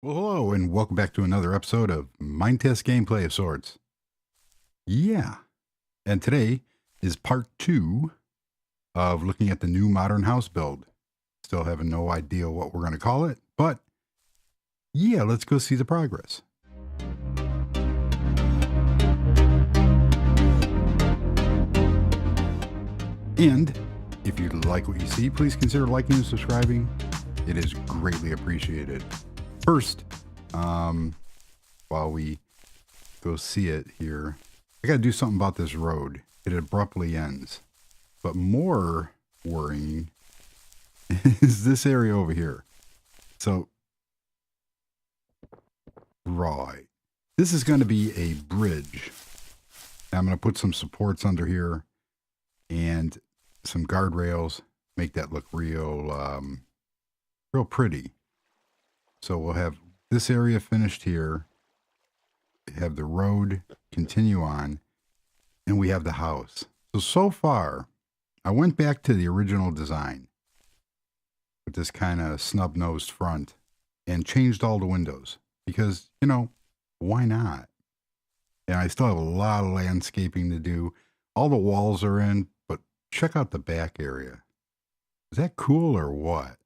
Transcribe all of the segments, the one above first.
Well, hello, and welcome back to another episode of Minetest gameplay of sorts. Yeah, and today is part 2 of looking at the new modern house build. Still having no idea what we're going to call it, but yeah, let's go see the progress. And if you like what you see, please consider liking and subscribing. It is greatly appreciated. First, while we go see it here, I got to do something about this road. It abruptly ends. But more worrying is this area over here. So, right. This is going to be a bridge. I'm going to put some supports under here and some guardrails, make that look real pretty. So we'll have this area finished here, have the road continue on, and we have the house. So far, I went back to the original design with this kind of snub-nosed front and changed all the windows because, why not? And I still have a lot of landscaping to do. All the walls are in, but check out the back area. Is that cool or what?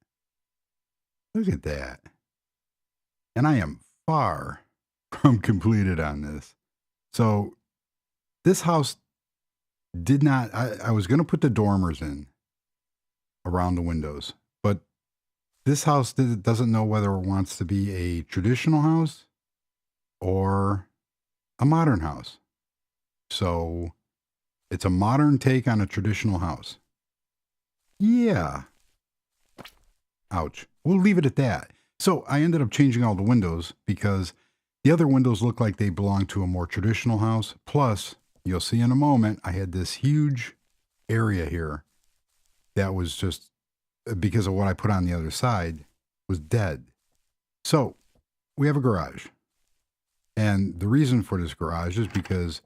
Look at that. And I am far from completed on this. So this house did not, I was going to put the dormers in around the windows, but this house doesn't know whether it wants to be a traditional house or a modern house. So it's a modern take on a traditional house. Yeah. Ouch. We'll leave it at that. So I ended up changing all the windows because the other windows look like they belong to a more traditional house. Plus, you'll see in a moment, I had this huge area here that was just, because of what I put on the other side, was dead. So we have a garage. And the reason for this garage is because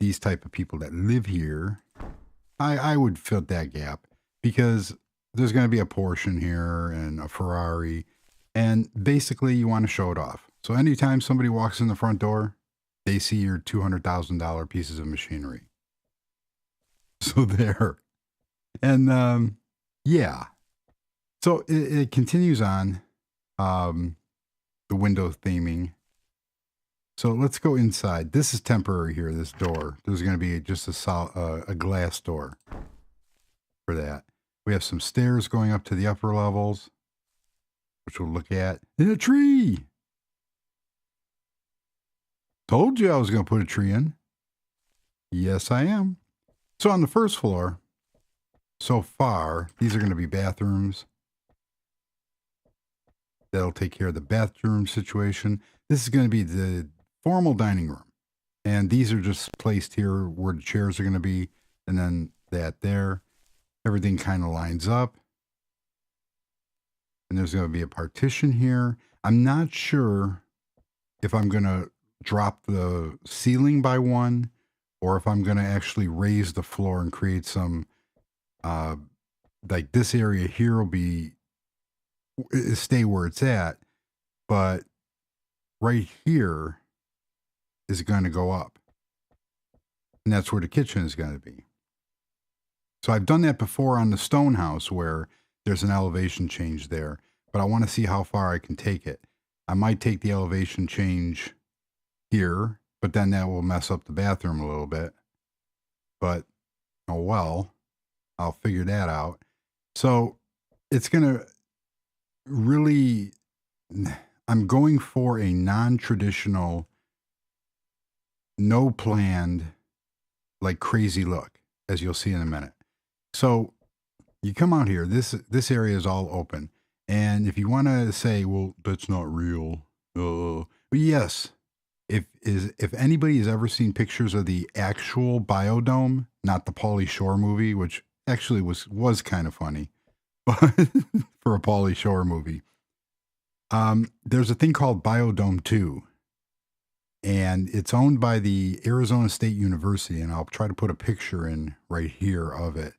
these type of people that live here, I would fill that gap because there's going to be a Porsche here and a Ferrari. And basically, you want to show it off. So anytime somebody walks in the front door, they see your $200,000 pieces of machinery. So there. And yeah. So it continues on the window theming. So let's go inside. This is temporary here, this door. There's going to be just a glass door for that. We have some stairs going up to the upper levels, which we'll look at. In a tree! Told you I was going to put a tree in. Yes, I am. So on the first floor, so far, these are going to be bathrooms. That'll take care of the bathroom situation. This is going to be the formal dining room. And these are just placed here where the chairs are going to be. And then that there. Everything kind of lines up. And there's going to be a partition here. I'm not sure if I'm going to drop the ceiling by one or if I'm going to actually raise the floor and create some, like this area here will stay where it's at. But right here is going to go up. And that's where the kitchen is going to be. So I've done that before on the stone house where there's an elevation change there, but I want to see how far I can take it. I might take the elevation change here, but then that will mess up the bathroom a little bit. But, oh well, I'll figure that out. So it's going to really, I'm going for a non-traditional, no planned, like crazy look, as you'll see in a minute. So you come out here, this area is all open. And if you want to say, well, that's not real. Yes. If anybody has ever seen pictures of the actual biodome, not the Pauly Shore movie, which actually was kind of funny, but for a Pauly Shore movie, there's a thing called Biodome 2. And it's owned by the Arizona State University. And I'll try to put a picture in right here of it.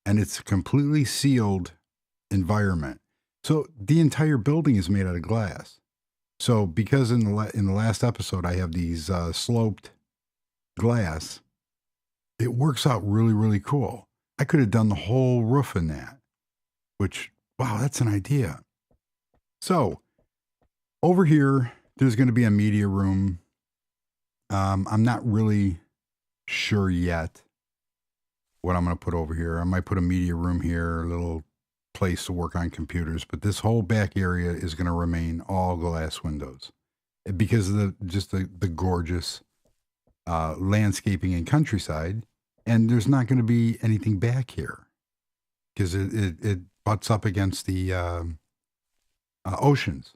And it's a completely sealed environment. So the entire building is made out of glass. So because in the last episode I have these sloped glass, it works out really, really cool. I could have done the whole roof in that, which, wow, that's an idea. So over here, there's going to be a media room. I'm not really sure yet what I'm going to put over here. I might put a media room here, a little place to work on computers, but this whole back area is going to remain all glass windows because of the gorgeous landscaping and countryside. And there's not going to be anything back here because it butts up against the oceans.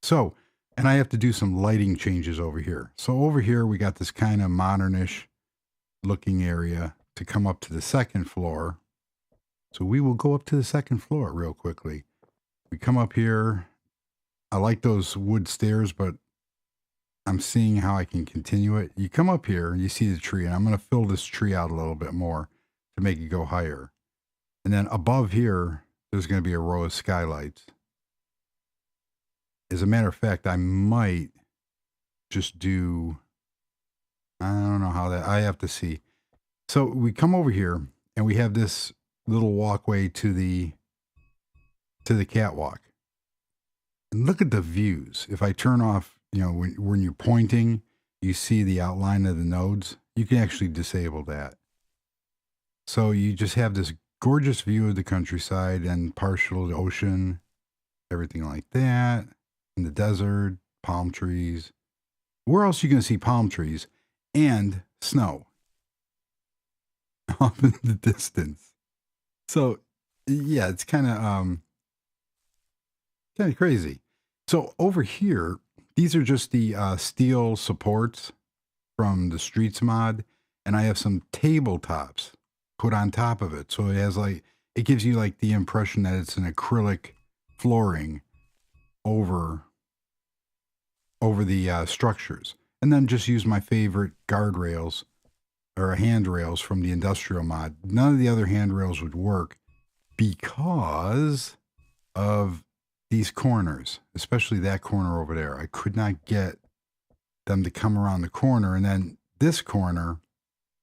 So, and I have to do some lighting changes over here. So over here, we got this kind of modernish looking area to come up to the second floor. So we will go up to the second floor real quickly. We come up here. I like those wood stairs, but I'm seeing how I can continue it. You come up here, you see the tree, and I'm going to fill this tree out a little bit more to make it go higher. And then above here, there's going to be a row of skylights. As a matter of fact, I might just do, I don't know how that, I have to see. So we come over here and we have this little walkway to the catwalk. And look at the views. If I turn off, when you're pointing, you see the outline of the nodes. You can actually disable that. So you just have this gorgeous view of the countryside and partial ocean, everything like that. In the desert, palm trees. Where else are you going to see palm trees and snow? Off in the distance. So yeah, it's kind of crazy. So over here, these are just the steel supports from the Streets mod, and I have some tabletops put on top of it. So it has it gives you the impression that it's an acrylic flooring over the structures. And then just use my favorite guardrails or handrails from the industrial mod. None of the other handrails would work because of these corners, especially that corner over there. I could not get them to come around the corner. And then this corner,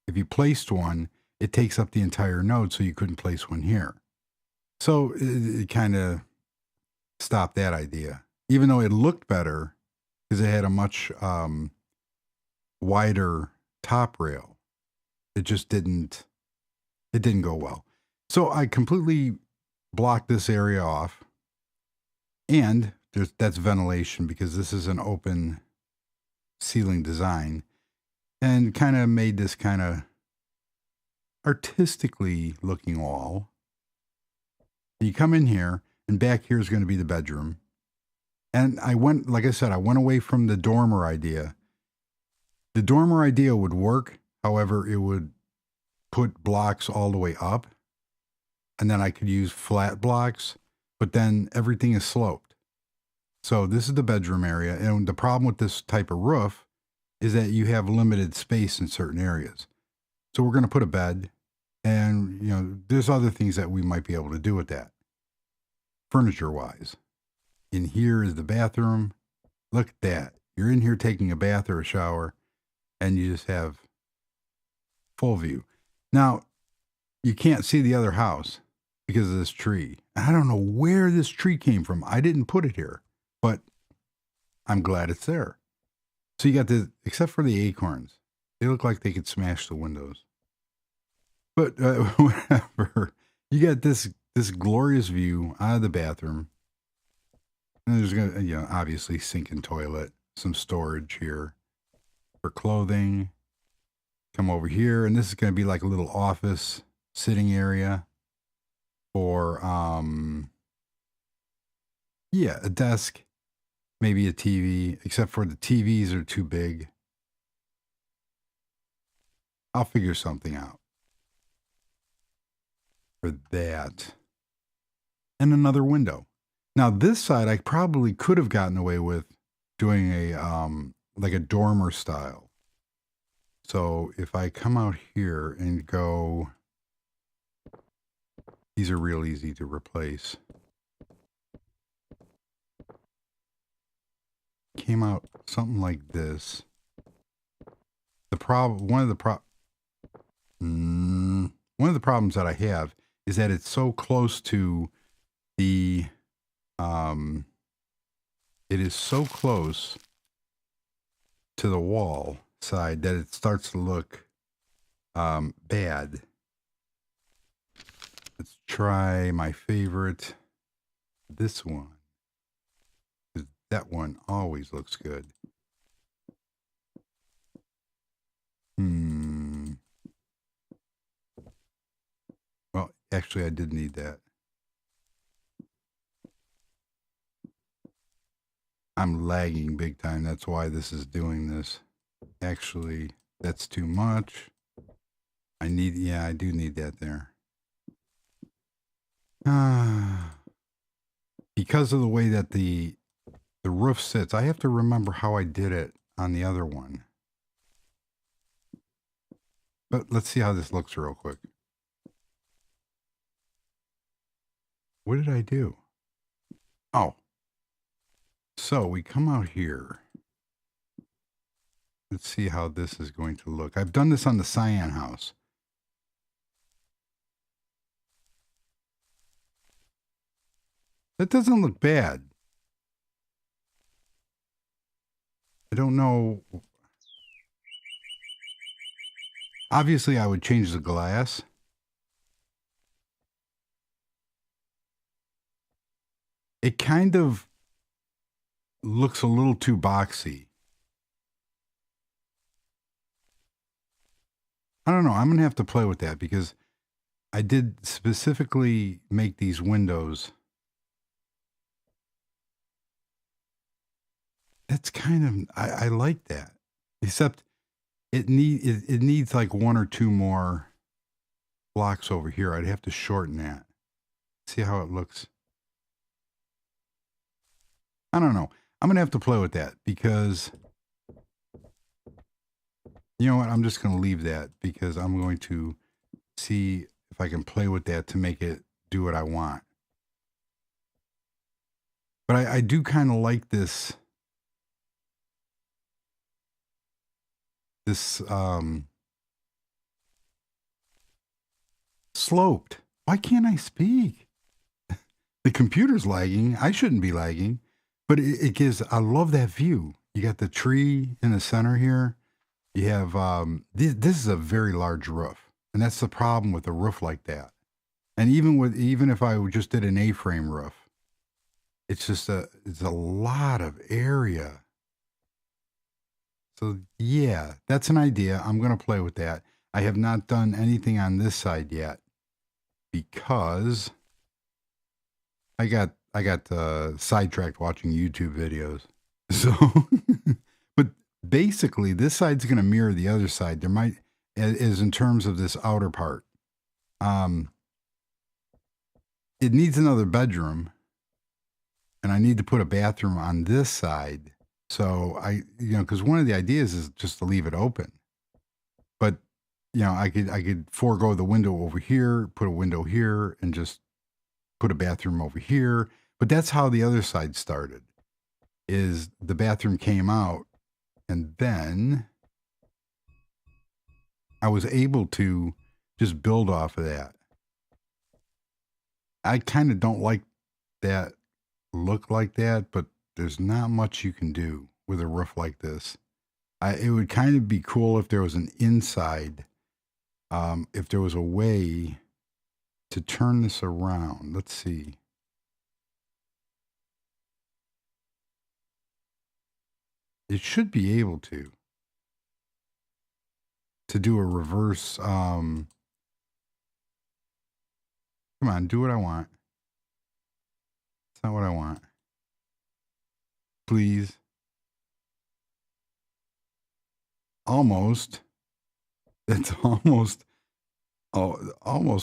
if you placed one, it takes up the entire node, so you couldn't place one here. So it kind of stopped that idea, even though it looked better because it had a much wider top rail. It just didn't go well. So I completely blocked this area off, and that's ventilation because this is an open ceiling design, and kind of made this kind of artistically looking wall. You come in here, and back here is going to be the bedroom. And I went away from the dormer idea. The dormer idea would work. However, it would put blocks all the way up, and then I could use flat blocks, but then everything is sloped. So this is the bedroom area. And the problem with this type of roof is that you have limited space in certain areas. So we're going to put a bed, and, there's other things that we might be able to do with that. Furniture wise. In here is the bathroom. Look at that. You're in here taking a bath or a shower, and you just have full view. Now, you can't see the other house because of this tree. I don't know where this tree came from. I didn't put it here, but I'm glad it's there. So you got except for the acorns, they look like they could smash the windows. But whatever. You got this glorious view out of the bathroom. And there's going to, obviously sink and toilet, some storage here for clothing. Come over here, and this is going to be like a little office sitting area for, a desk, maybe a TV, except for the TVs are too big. I'll figure something out for that. And another window. Now this side, I probably could have gotten away with doing a dormer style. So if I come out here and go, these are real easy to replace. came out something like this. The problem, one of the problems that I have is that it's so close to the, it is so close to the wall side that it starts to look bad. Let's try my favorite, this one. That one always looks good. Well, actually, I did need that. I'm lagging big time. That's why this is doing this. Actually, that's too much. I do need that there. Because of the way that the roof sits, I have to remember how I did it on the other one. But let's see how this looks real quick. What did I do? Oh. So we come out here. Let's see how this is going to look. I've done this on the Cyan house. That doesn't look bad. I don't know. Obviously, I would change the glass. It kind of looks a little too boxy. I don't know. I'm going to have to play with that because I did specifically make these windows. That's kind of, I like that. Except it needs like one or two more blocks over here. I'd have to shorten that. See how it looks. I don't know. I'm going to have to play with that because, you know what? I'm just going to leave that because I'm going to see if I can play with that to make it do what I want. But I do kind of like this. Sloped. Why can't I speak? The computer's lagging. I shouldn't be lagging. But it gives, I love that view. You got the tree in the center here. You have, this is a very large roof. And that's the problem with a roof like that. And even if I just did an A-frame roof, it's a lot of area. So yeah, that's an idea. I'm going to play with that. I have not done anything on this side yet because I got sidetracked watching YouTube videos. So, but basically this side's going to mirror the other side. There might, is in terms of this outer part. It needs another bedroom and I need to put a bathroom on this side. So because one of the ideas is just to leave it open, but I could forego the window over here, put a window here and just put a bathroom over here. But that's how the other side started, is the bathroom came out and then I was able to just build off of that. I kind of don't like that look like that, but there's not much you can do with a roof like this. It would kind of be cool if there was an inside, if there was a way to turn this around. Let's see. It should be able to do a reverse. Come on, do what I want. It's not what I want. Please. Almost. That's almost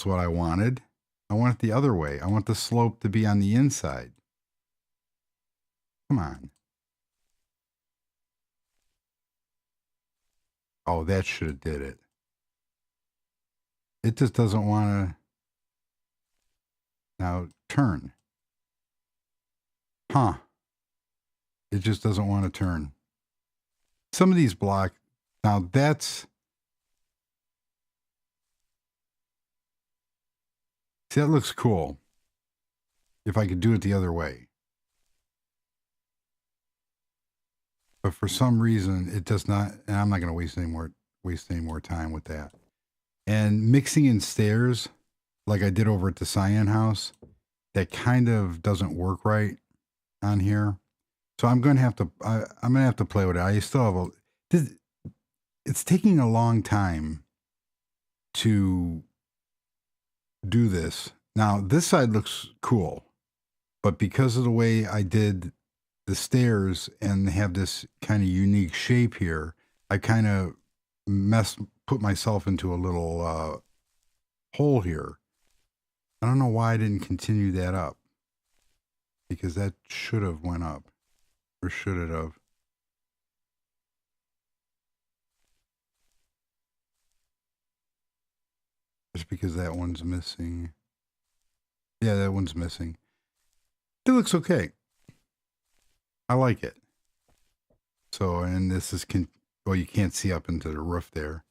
what I wanted. I want it the other way. I want the slope to be on the inside. Come on. Oh, that should have did it. It just doesn't want to. Now turn. Huh. It just doesn't want to turn. Some of these blocks, now that's, see, that looks cool. If I could do it the other way. But for some reason, it does not, and I'm not going to waste any more time with that. And mixing in stairs, like I did over at the Cyan house, that kind of doesn't work right on here. So I'm going to have to, I'm going to have to play with it. I still have it's taking a long time to do this. Now, this side looks cool, but because of the way I did the stairs and have this kind of unique shape here, I kind of put myself into a little hole here. I don't know why I didn't continue that up, because that should have went up, or should it have? Just because that one's missing. Yeah, that one's missing. It looks okay. I like it. So, and this is, well, you can't see up into the roof there,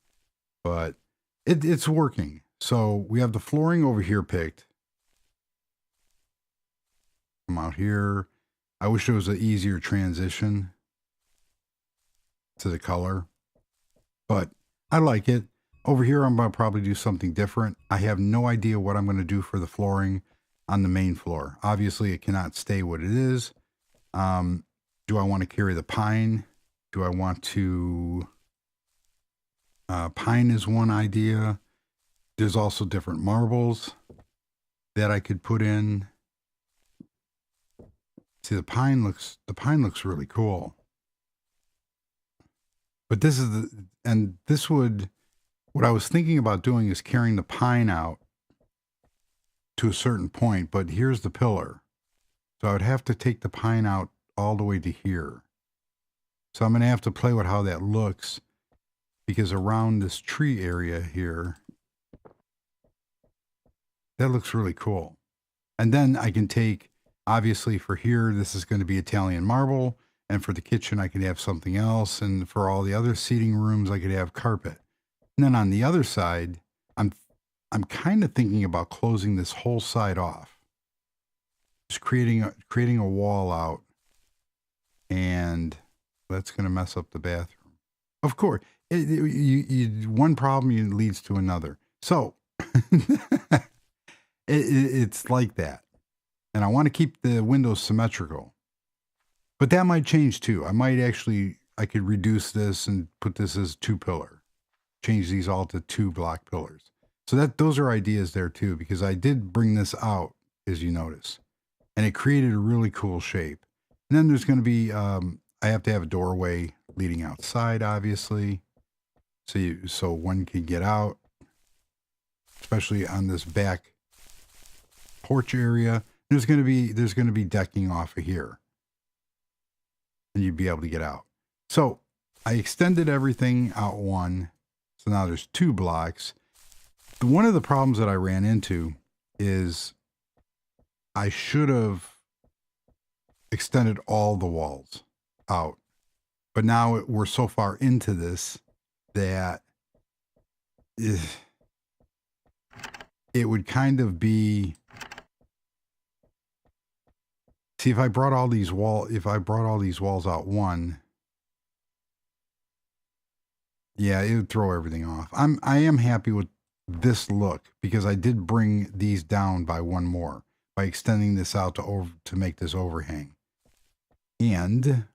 but it's working. So we have the flooring over here picked. Come out here. I wish there was an easier transition to the color, but I like it. Over here, I'm going to probably do something different. I have no idea what I'm going to do for the flooring on the main floor. Obviously, it cannot stay what it is. Do I want to carry the pine? Do I want to... pine is one idea. There's also different marbles that I could put in. See, the pine looks really cool. But this is what I was thinking about doing is carrying the pine out to a certain point, but here's the pillar. So I would have to take the pine out all the way to here. So I'm going to have to play with how that looks, because around this tree area here, that looks really cool. And then I can take, obviously for here, this is going to be Italian marble. And for the kitchen, I could have something else. And for all the other seating rooms, I could have carpet. And then on the other side, I'm kind of thinking about closing this whole side off. Just creating a wall out. And that's going to mess up the bathroom. Of course, one problem leads to another. So it's like that. And I want to keep the windows symmetrical. But that might change too. I could reduce this and put this as 2-pillar. Change these all to 2 block pillars. So those are ideas there too, because I did bring this out, as you notice. And it created a really cool shape. And then there's going to be, I have to have a doorway leading outside, obviously. So one can get out, especially on this back porch area. There's going to be decking off of here. And you'd be able to get out. So I extended everything out one. So now there's 2 blocks. One of the problems that I ran into is I should have extended all the walls out. But now we're so far into this that it would kind of be... See, if I brought all these walls out one, yeah, it would throw everything off. I am happy with this look, because I did bring these down by one more by extending this out to make this overhang. And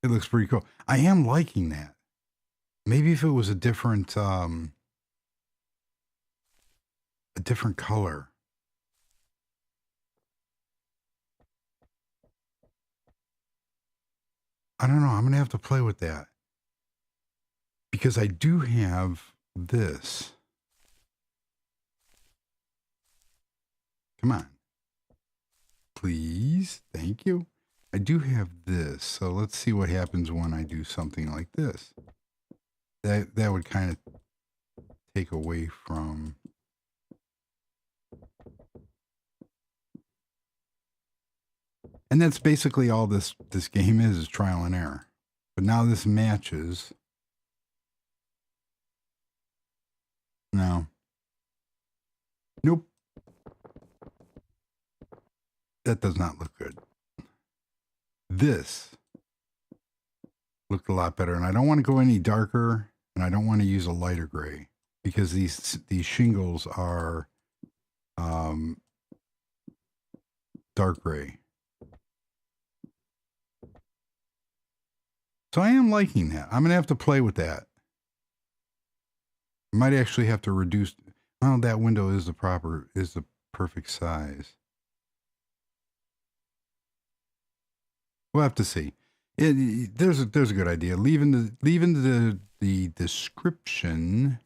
it looks pretty cool. I am liking that. Maybe if it was a different color. I don't know. I'm going to have to play with that, because I do have this. Come on. Please. Thank you. I do have this. So let's see what happens when I do something like this. That would kind of take away from... And that's basically all this game is trial and error. But now this matches. No. Nope. That does not look good. This looked a lot better. And I don't want to go any darker, and I don't want to use a lighter gray because these shingles are dark gray. So I am liking that. I'm going to have to play with that. I might actually have to reduce. Oh, that window is the perfect size. We'll have to see. There's a good idea. Leaving the description.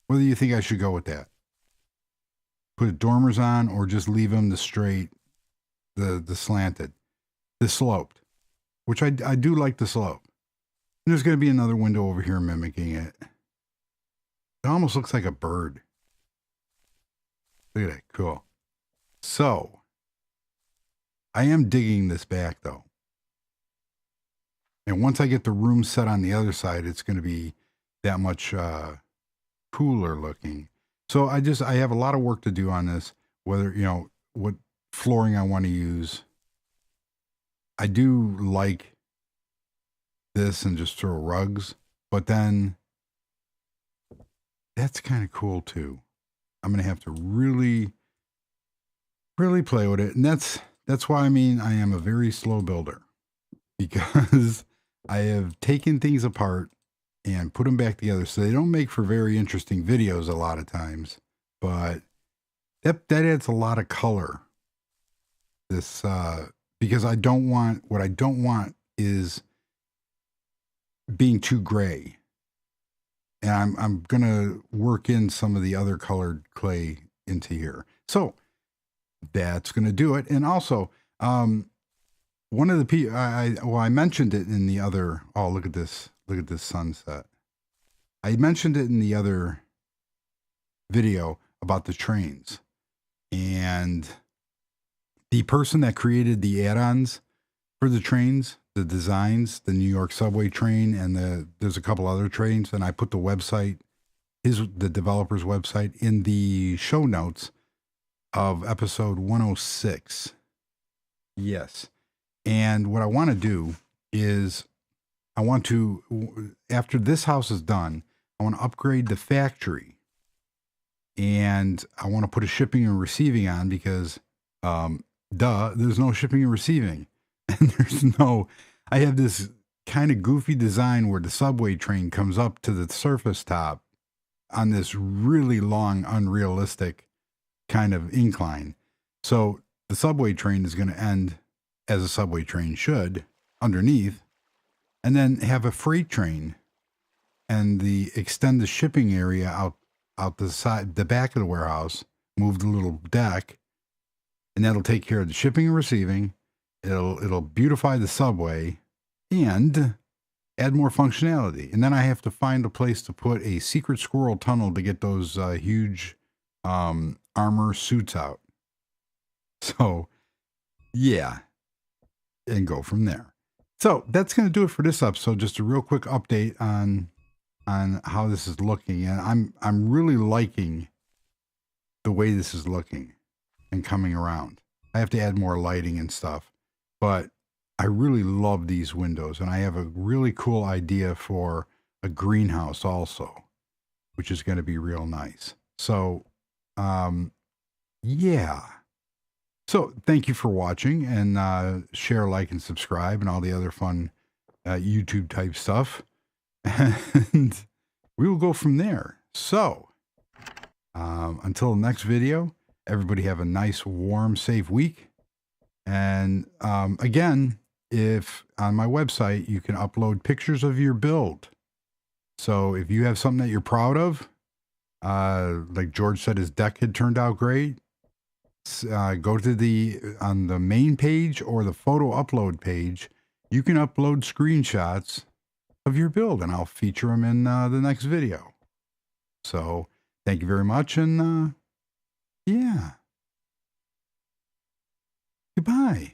Whether you think I should go with that. Put dormers on or just leave them the straight, the slanted, the sloped, which I do like the slope. And there's going to be another window over here mimicking it. It almost looks like a bird. Look at that. Cool. So, I am digging this back, though. And once I get the room set on the other side, it's going to be that much cooler looking. So, I have a lot of work to do on this, whether, what flooring I want to use. I do like this and just throw rugs, but then that's kind of cool too. I'm going to have to really, really play with it. And that's why I am a very slow builder, because I have taken things apart and put them back together. So they don't make for very interesting videos a lot of times, but that adds a lot of color. This, because what I don't want is being too gray. And I'm going to work in some of the other colored clay into here. So that's going to do it. And also, one of the people, I mentioned it in the other, oh, look at this sunset. I mentioned it in the other video about the trains. And the person that created the add-ons for the trains, the designs, the New York subway train, and there's a couple other trains, and I put the website, the developer's website, in the show notes of episode 106. Yes. And what I want to do is after this house is done, I want to upgrade the factory, and I want to put a shipping and receiving on because, there's no shipping and receiving. And I have this kind of goofy design where the subway train comes up to the surface top on this really long, unrealistic kind of incline. So the subway train is going to end as a subway train should underneath, and then have a freight train and extend the shipping area out the side, the back of the warehouse, move the little deck, and that'll take care of the shipping and receiving. It'll beautify the subway and add more functionality. And then I have to find a place to put a secret squirrel tunnel to get those huge armor suits out. So, yeah, and go from there. So that's going to do it for this episode. Just a real quick update on how this is looking, and I'm really liking the way this is looking and coming around. I have to add more lighting and stuff. But I really love these windows, and I have a really cool idea for a greenhouse also, which is going to be real nice. So, yeah. So thank you for watching, and share, like, and subscribe, and all the other fun YouTube type stuff. And we will go from there. So, until the next video, everybody have a nice, warm, safe week. And again, if on my website, you can upload pictures of your build. So if you have something that you're proud of, like George said, his deck had turned out great, go to on the main page or the photo upload page, you can upload screenshots of your build, and I'll feature them in the next video. So thank you very much, and yeah. Goodbye.